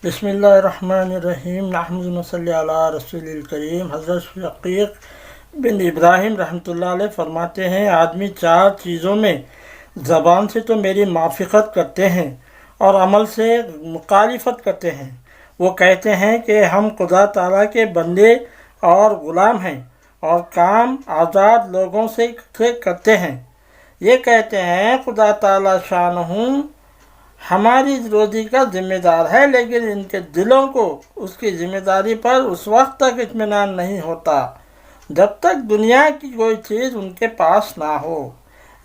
بسم اللہ الرحمن الرحیم نحمد صلی علی رسول الکریم۔ حضرت شقیق بن ابراہیم رحمۃ اللہ علیہ فرماتے ہیں، آدمی چار چیزوں میں زبان سے تو میری موافقت کرتے ہیں اور عمل سے مخالفت کرتے ہیں۔ وہ کہتے ہیں کہ ہم خدا تعالیٰ کے بندے اور غلام ہیں اور کام آزاد لوگوں سے کرتے ہیں۔ یہ کہتے ہیں خدا تعالیٰ شانہ ہماری روزی کا ذمہ دار ہے، لیکن ان کے دلوں کو اس کی ذمہ داری پر اس وقت تک اطمینان نہیں ہوتا جب تک دنیا کی کوئی چیز ان کے پاس نہ ہو۔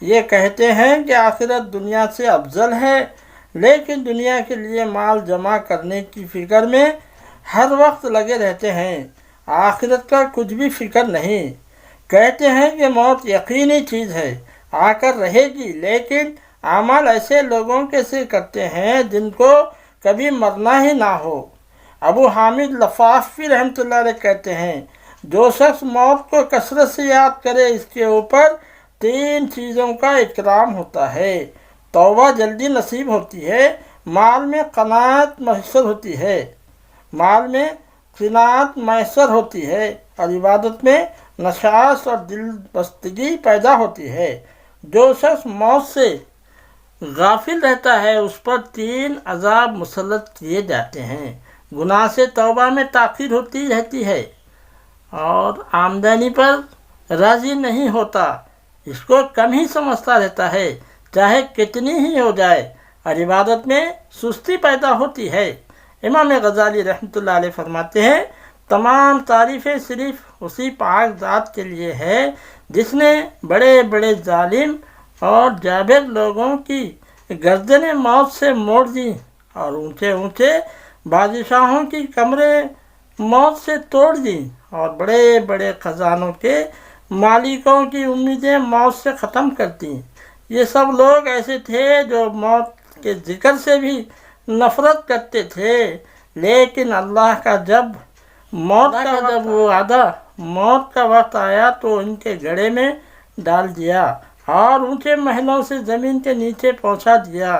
یہ کہتے ہیں کہ آخرت دنیا سے افضل ہے، لیکن دنیا کے لیے مال جمع کرنے کی فکر میں ہر وقت لگے رہتے ہیں، آخرت کا کچھ بھی فکر نہیں۔ کہتے ہیں کہ موت یقینی چیز ہے، آ کر رہے گی، لیکن اعمال ایسے لوگوں کے سے کرتے ہیں جن کو کبھی مرنا ہی نہ ہو۔ ابو حامد لفافی رحمۃ اللہ علیہ کہتے ہیں، جو شخص موت کو کثرت سے یاد کرے اس کے اوپر تین چیزوں کا اکرام ہوتا ہے۔ توبہ جلدی نصیب ہوتی ہے، مال میں قناعت میسر ہوتی ہے اور عبادت میں نشاط اور دل بستگی پیدا ہوتی ہے۔ جو شخص موت سے غافل رہتا ہے اس پر تین عذاب مسلط کیے جاتے ہیں۔ گناہ سے توبہ میں تاخیر ہوتی رہتی ہے اور آمدنی پر راضی نہیں ہوتا، اس کو کم ہی سمجھتا رہتا ہے چاہے کتنی ہی ہو جائے، اور عبادت میں سستی پیدا ہوتی ہے۔ امام غزالی رحمۃ اللہ علیہ فرماتے ہیں، تمام تعریفیں صرف اسی پاک ذات کے لیے ہے جس نے بڑے بڑے ظالم اور جابر لوگوں کی گردنیں موت سے موڑ دیں اور اونچے اونچے بادشاہوں کی کمریں موت سے توڑ دیں اور بڑے بڑے خزانوں کے مالکوں کی امیدیں موت سے ختم کر دیں۔ یہ سب لوگ ایسے تھے جو موت کے ذکر سے بھی نفرت کرتے تھے، لیکن اللہ کا جب موت کا وقت آیا تو ان کے گڑھے میں ڈال دیا اور اونچے محلوں سے زمین کے نیچے پہنچا دیا،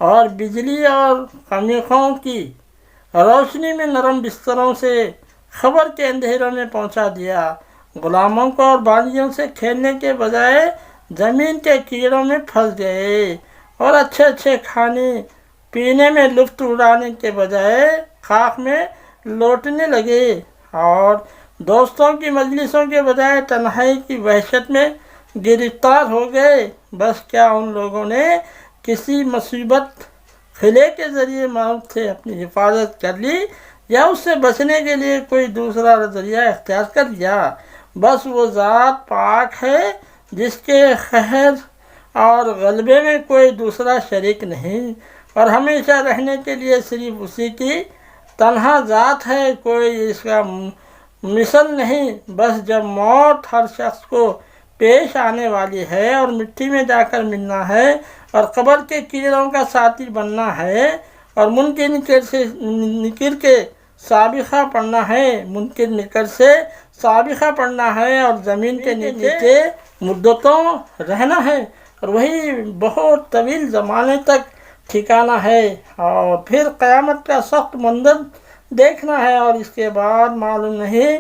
اور بجلی اور قمیخوں کی روشنی میں نرم بستروں سے خبر کے اندھیروں میں پہنچا دیا۔ غلاموں کو اور باندیوں سے کھیلنے کے بجائے زمین کے کیڑوں میں پھنس گئے، اور اچھے اچھے کھانے پینے میں لطف اٹھانے کے بجائے خاک میں لوٹنے لگے، اور دوستوں کی مجلسوں کے بجائے تنہائی کی وحشت میں گرفتار ہو گئے۔ بس کیا ان لوگوں نے کسی مصیبت خلے کے ذریعے موت سے اپنی حفاظت کر لی یا اس سے بچنے کے لیے کوئی دوسرا ذریعہ اختیار کر لیا؟ بس وہ ذات پاک ہے جس کے قہر اور غلبے میں کوئی دوسرا شریک نہیں، اور ہمیشہ رہنے کے لیے صرف اسی کی تنہا ذات ہے، کوئی اس کا مثل نہیں۔ بس جب موت ہر شخص کو پیش آنے والی ہے اور مٹی میں جا کر ملنا ہے اور قبر کے کیڑوں کا ساتھی بننا ہے اور منکر نکر کے سابقہ پڑھنا ہے اور زمین کے نیچے مدتوں رہنا ہے، اور وہی بہت طویل زمانے تک ٹھکانا ہے، اور پھر قیامت کا سخت منظر دیکھنا ہے، اور اس کے بعد معلوم نہیں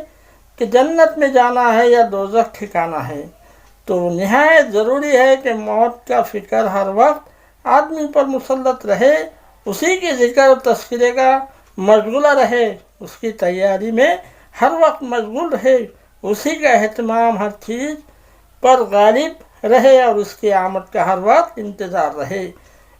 کہ جنت میں جانا ہے یا دوزخ ٹھکانا ہے۔ تو نہایت ضروری ہے کہ موت کا فکر ہر وقت آدمی پر مسلط رہے، اسی کے ذکر و تذکرے کا مشغولہ رہے، اس کی تیاری میں ہر وقت مشغول رہے، اسی کا اہتمام ہر چیز پر غالب رہے، اور اس کی آمد کا ہر وقت انتظار رہے۔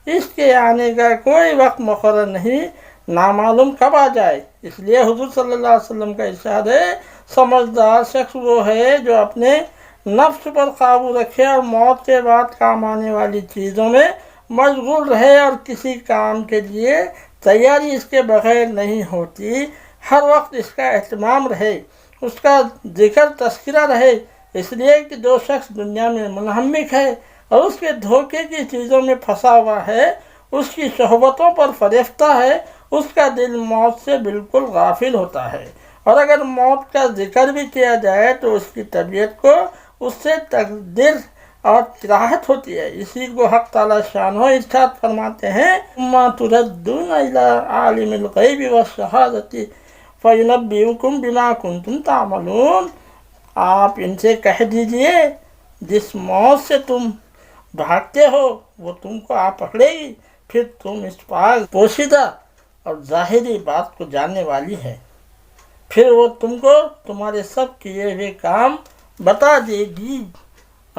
اس کے آنے کا کوئی وقت مقرر نہیں، نامعلوم کب آ جائے۔ اس لیے حضور صلی اللہ علیہ وسلم کا ارشاد ہے، سمجھدار شخص وہ ہے جو اپنے نفس پر قابو رکھے اور موت کے بعد کام آنے والی چیزوں میں مشغول رہے، اور کسی کام کے لیے تیاری اس کے بغیر نہیں ہوتی، ہر وقت اس کا اہتمام رہے، اس کا ذکر تذکرہ رہے۔ اس لیے کہ جو شخص دنیا میں منہمک ہے اور اس کے دھوکے کی چیزوں میں پھنسا ہوا ہے، اس کی صحبتوں پر فریفتہ ہے، اس کا دل موت سے بالکل غافل ہوتا ہے، اور اگر موت کا ذکر بھی کیا جائے تو اس کی طبیعت کو اس سے تقدیر اور راحت ہوتی ہے. اسی کو حق تعالی شان و ارشاد فرماتے ہیں اما تردون الی عالم الغیب والشہادۃ فینبئکم بما کنتم تعملون. آپ ان سے کہہ دیجئے جس موت سے تم بھاگتے ہو وہ تم کو آ پکڑے گی، پھر تم اس پاک پوشیدہ اور ظاہری بات کو جاننے والی ہے، پھر وہ تم کو تمہارے سب کیے ہوئے کام بتا دے گی.